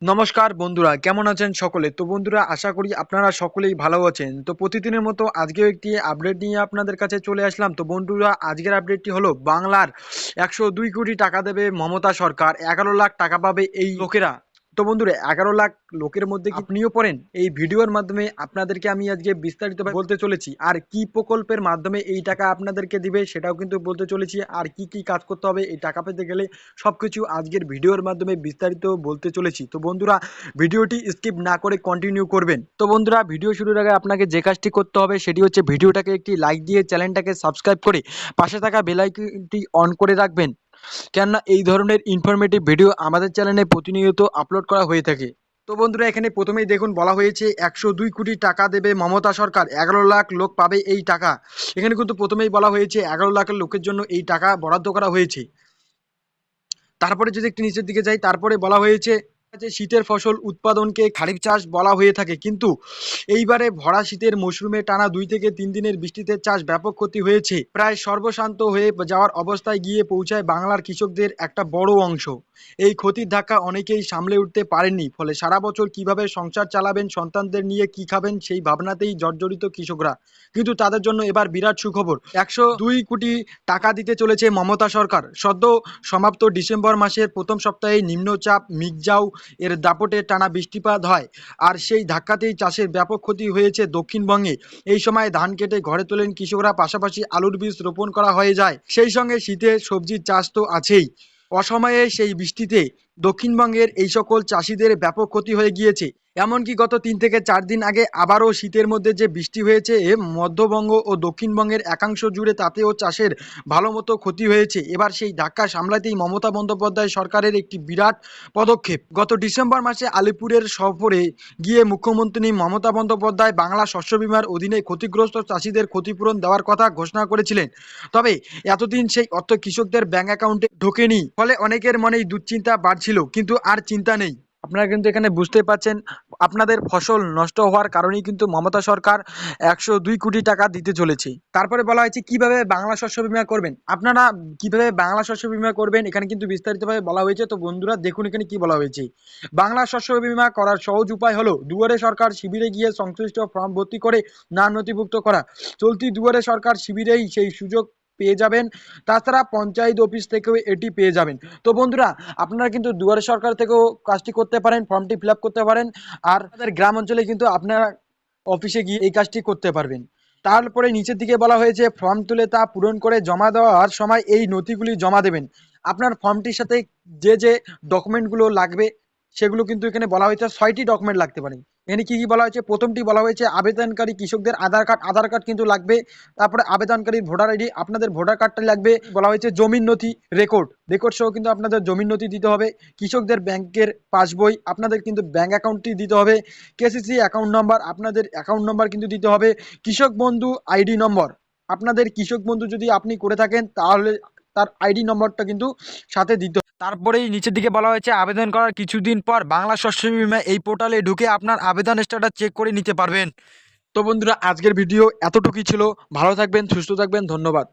নমস্কার বন্ধুরা, কেমন আছেন সকলে? তো বন্ধুরা, আশা করি আপনারা সকলেই ভালো আছেন। তো প্রতিদিনের মতো আজকেও একটি আপডেট নিয়ে আপনাদের কাছে চলে আসলাম। তো বন্ধুরা, আজকের আপডেটটি হলো বাংলার ১০২ কোটি টাকা দেবে মমতা সরকার, ১১ লাখ টাকা পাবে এই লোকেরা। তো বন্ধুরা, ১১ লাখ লোকের মধ্যে কি আপনিও পড়েন? এই ভিডিওর মাধ্যমে আপনাদেরকে আমি আজকে বিস্তারিতভাবে বলতে চলেছি। আর কি প্রকল্পের মাধ্যমে এই টাকা আপনাদেরকে দিবে সেটাও কিন্তু বলতে চলেছি। আর কি কি কাজ করতে হবে এই টাকা পেতে গেলে সবকিছু আজকের ভিডিওর মাধ্যমে বিস্তারিত বলতে চলেছি। তো বন্ধুরা, ভিডিওটি স্কিপ না করে কন্টিনিউ করবেন। তো বন্ধুরা, ভিডিও শুরুর আগে আপনাকে যে কাজটি করতে হবে সেটি হচ্ছে ভিডিওটাকে একটি লাইক দিয়ে চ্যানেলটাকে সাবস্ক্রাইব করে পাশে থাকা বেল আইকনটি অন করে রাখবেন, কেননা এই ধরনের ইনফরমেটিভ ভিডিও আমাদের চ্যানেলে প্রতিনিয়ত আপলোড করা হয়ে থাকে। তো বন্ধুরা, এখানে প্রথমেই দেখুন বলা হয়েছে ১০২ কোটি টাকা দেবে মমতা সরকার, ১১ লাখ লোক পাবে এই টাকা। এখানে কিন্তু প্রথমেই বলা হয়েছে ১১ লাখ লোকের জন্য এই টাকা বরাদ্দ করা হয়েছে। তারপরে যদি একটু নিচের দিকে যাই, তারপরে বলা হয়েছে যে শীতের ফসল উৎপাদনকে খারিফ চাষ বলা হয়ে থাকে, কিন্তু এইবারে ভরা শীতের মৌসুমে টানা ২ থেকে ৩ দিনের বৃষ্টিতে চাষ ব্যাপক ক্ষতি হয়েছে। প্রায় সর্বশান্ত হয়ে যাওয়ার অবস্থায় গিয়ে পৌঁছায় বাংলার কৃষকদের একটা বড় অংশ। এই ক্ষতির ধাক্কা অনেকেই সামলে উঠতে পারেননি, ফলে সারা বছর কিভাবে সংসার চালাবেন, সন্তানদের নিয়ে কি খাবেন সেই ভাবনাতেই জর্জরিত কৃষকরা। কিন্তু তাদের জন্য এবার বিরাট সুখবর, ১০২ কোটি টাকা দিতে চলেছে মমতা সরকার। সদ্য সমাপ্ত ডিসেম্বর মাসের প্রথম সপ্তাহে নিম্নচাপ মিগজাও এর দাপটে টানা বৃষ্টিপাত হয়, আর সেই ধাক্কাতেই চাষের ব্যাপক ক্ষতি হয়েছে দক্ষিণবঙ্গে। এই সময় ধান কেটে ঘরে তোলেন কৃষকরা, পাশাপাশি আলুর বীজ রোপণ করা হয়ে যায়। সেই সঙ্গে শীতে সবজির চাষ তো আছেই। অসময়ে সেই বৃষ্টিতে দক্ষিণবঙ্গের এই সকল চাষিদের ব্যাপক ক্ষতি হয়ে গিয়েছে। এমনকি গত ৩ থেকে ৪ দিন আগে আবারও শীতের মধ্যে যে বৃষ্টি হয়েছে মধ্যবঙ্গ ও দক্ষিণবঙ্গের একাংশ জুড়ে, তাতেও চাষের ভালো মতো ক্ষতি হয়েছে। এবার সেই ধাক্কা সামলাতেই মমতা বন্দ্যোপাধ্যায় সরকারের একটি বিরাট পদক্ষেপ। গত ডিসেম্বর মাসে আলিপুরের সফরে গিয়ে মুখ্যমন্ত্রী মমতা বন্দ্যোপাধ্যায় বাংলা শস্য বিমার অধীনে ক্ষতিগ্রস্ত চাষিদের ক্ষতিপূরণ দেওয়ার কথা ঘোষণা করেছিলেন। তবে এতদিন সেই অর্থ কৃষকদের ব্যাংক অ্যাকাউন্টে ঢোকেনি, ফলে অনেকের মনেই দুশ্চিন্তা বাড়ছিল, কিন্তু আর চিন্তা নেই। আপনারা কিন্তু এখানে বুঝতে পাচ্ছেন, আপনাদের ফসল নষ্ট হওয়ার কারণেই কিন্তু মমতা সরকার ১০২ কোটি টাকা দিতে চলেছে। তারপরে বলা হয়েছে কিভাবে বাংলা শস্য বীমা করবেন। আপনারা কিভাবে বাংলা শস্য বীমা করবেন এখানে কিন্তু বিস্তারিতভাবে বলা হয়েছে। তো বন্ধুরা, দেখুন এখানে কি বলা হয়েছে। বাংলা শস্য বীমা করার সহজ উপায় হলো দুয়ারে সরকার শিবিরে গিয়ে সংশ্লিষ্ট ফর্ম ভর্তি করে নাম নথিভুক্ত করা। চলতি দুয়ারে সরকার শিবিরেই সেই সুযোগ পেয়ে যাবেন। তাছাড়া পঞ্চায়েত অফিস থেকেও এটি পেয়ে যাবেন। তো বন্ধুরা, আপনারা কিন্তু দুয়ারে সরকার থেকেও কাজটি করতে পারেন, ফর্মটি ফিল আপ করতে পারেন। আর আমাদের গ্রাম অঞ্চলে কিন্তু আপনারা অফিসে গিয়ে এই কাজটি করতে পারবেন। তারপরে নিচের দিকে বলা হয়েছে ফর্ম তুলে তা পূরণ করে জমা দেওয়ার সময় এই নথিগুলি জমা দেবেন। আপনার ফর্মটির সাথে যে যে ডকুমেন্টগুলো লাগবে সেগুলো কিন্তু এখানে বলা হয়েছে ৬টি ডকুমেন্ট লাগতে পারে। এখানে কি কি বলা হয়েছে, প্রথমটি বলা হয়েছে আবেদনকারী কৃষকদের আধার কার্ড কিন্তু লাগবে। তারপরে আবেদনকারীর ভোটার আইডি, আপনাদের ভোটার কার্ডটা লাগবে। বলা হয়েছে জমির নথি, রেকর্ড সহ কিন্তু আপনাদের জমির নথি দিতে হবে। কৃষকদের ব্যাংকের পাসবই, আপনাদের কিন্তু ব্যাংক অ্যাকাউন্টটি দিতে হবে। কেসিসি অ্যাকাউন্ট নাম্বার, আপনাদের অ্যাকাউন্ট নাম্বার কিন্তু দিতে হবে। কৃষক বন্ধু আইডি নম্বর, আপনাদের কৃষক বন্ধু যদি আপনি করে থাকেন তাহলে তার আইডি নম্বরটা কিন্তু সাথে দিতে হবে। তারপরেই নিচের দিকে বলা হয়েছে আবেদন করার কিছুদিন পর বাংলা শস্য বীমা এই পোর্টালে ঢুকে আপনার আবেদন স্ট্যাটাস চেক করে নিতে পারবেন। তো বন্ধুরা, আজকের ভিডিও এতটুকুই ছিল। ভালো থাকবেন, সুস্থ থাকবেন, ধন্যবাদ।